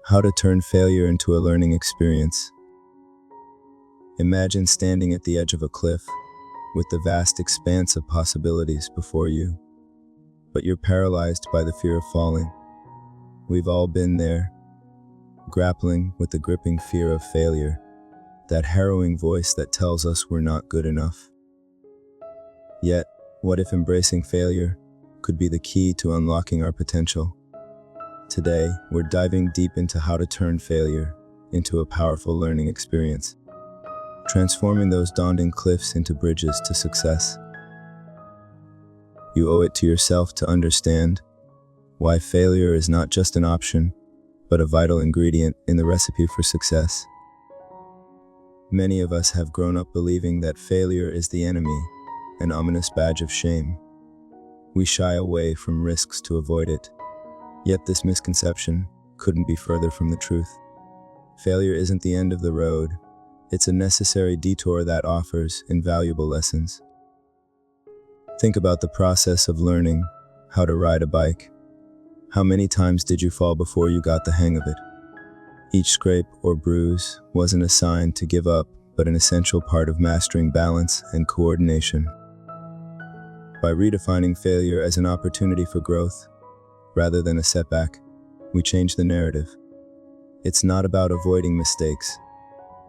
How to turn failure into a learning experience. Imagine standing at the edge of a cliff with the vast expanse of possibilities before you, but you're paralyzed by the fear of falling. We've all been there, grappling with the gripping fear of failure, that harrowing voice that tells us we're not good enough. Yet, what if embracing failure could be the key to unlocking our potential? Today, we're diving deep into how to turn failure into a powerful learning experience, transforming those daunting cliffs into bridges to success. You owe it to yourself to understand why failure is not just an option, but a vital ingredient in the recipe for success. Many of us have grown up believing that failure is the enemy, an ominous badge of shame. We shy away from risks to avoid it. Yet this misconception couldn't be further from the truth. Failure isn't the end of the road. It's a necessary detour that offers invaluable lessons. Think about the process of learning how to ride a bike. How many times did you fall before you got the hang of it? Each scrape or bruise wasn't a sign to give up, but an essential part of mastering balance and coordination. By redefining failure as an opportunity for growth, rather than a setback, we change the narrative. It's not about avoiding mistakes,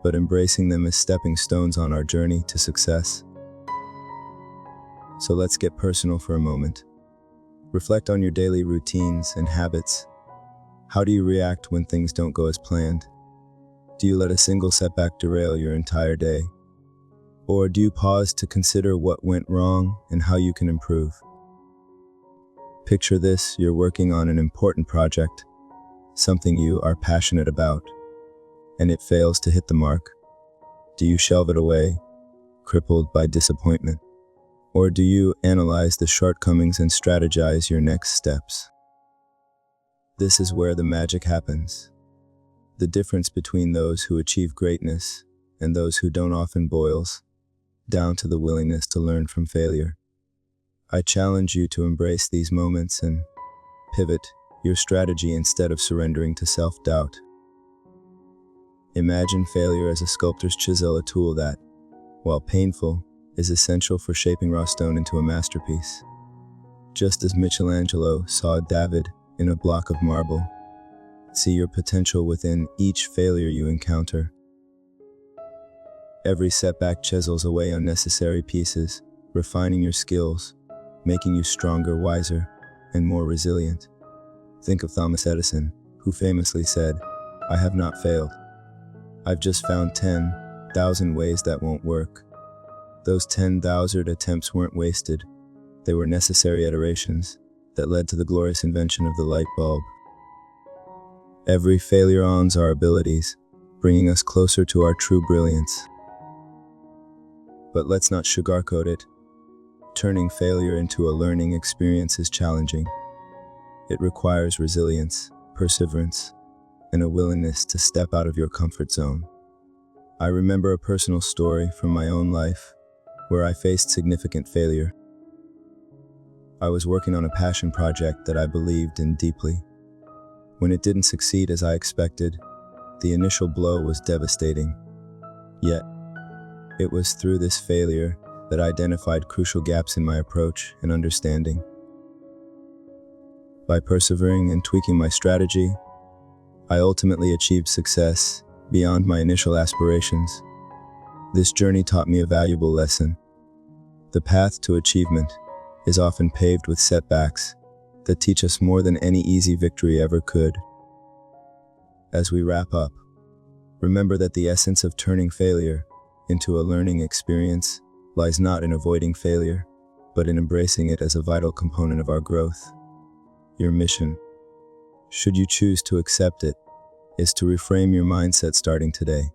but embracing them as stepping stones on our journey to success. So let's get personal for a moment. Reflect on your daily routines and habits. How do you react when things don't go as planned? Do you let a single setback derail your entire day? Or do you pause to consider what went wrong and how you can improve? Picture this: you're working on an important project, something you are passionate about, and it fails to hit the mark. Do you shelve it away, crippled by disappointment? Or do you analyze the shortcomings and strategize your next steps? This is where the magic happens. The difference between those who achieve greatness and those who don't often boils down to the willingness to learn from failure. I challenge you to embrace these moments and pivot your strategy instead of surrendering to self-doubt. Imagine failure as a sculptor's chisel, a tool that, while painful, is essential for shaping raw stone into a masterpiece. Just as Michelangelo saw David in a block of marble, see your potential within each failure you encounter. Every setback chisels away unnecessary pieces, refining your skills, making you stronger, wiser, and more resilient. Think of Thomas Edison, who famously said, "I have not failed. I've just found 10,000 ways that won't work." Those 10,000 attempts weren't wasted. They were necessary iterations that led to the glorious invention of the light bulb. Every failure hones our abilities, bringing us closer to our true brilliance. But let's not sugarcoat it. Turning failure into a learning experience is challenging. It requires resilience, perseverance, and a willingness to step out of your comfort zone. I remember a personal story from my own life where I faced significant failure. I was working on a passion project that I believed in deeply. When it didn't succeed as I expected, the initial blow was devastating. Yet, it was through this failure that I identified crucial gaps in my approach and understanding. By persevering and tweaking my strategy, I ultimately achieved success beyond my initial aspirations. This journey taught me a valuable lesson. The path to achievement is often paved with setbacks that teach us more than any easy victory ever could. As we wrap up, remember that the essence of turning failure into a learning experience lies not in avoiding failure, but in embracing it as a vital component of our growth. Your mission, should you choose to accept it, is to reframe your mindset starting today.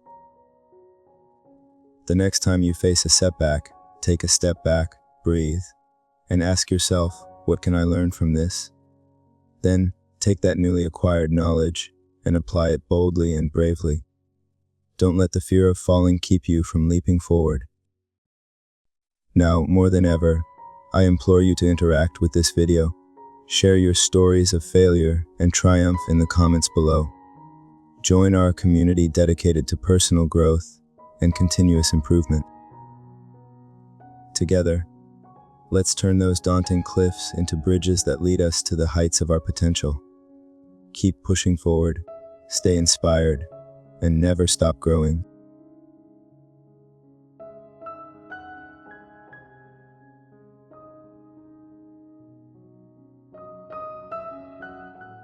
The next time you face a setback, take a step back, breathe, and ask yourself, what can I learn from this? Then, take that newly acquired knowledge and apply it boldly and bravely. Don't let the fear of falling keep you from leaping forward. Now, more than ever, I implore you to interact with this video. Share your stories of failure and triumph in the comments below. Join our community dedicated to personal growth and continuous improvement. Together, let's turn those daunting cliffs into bridges that lead us to the heights of our potential. Keep pushing forward, stay inspired, and never stop growing.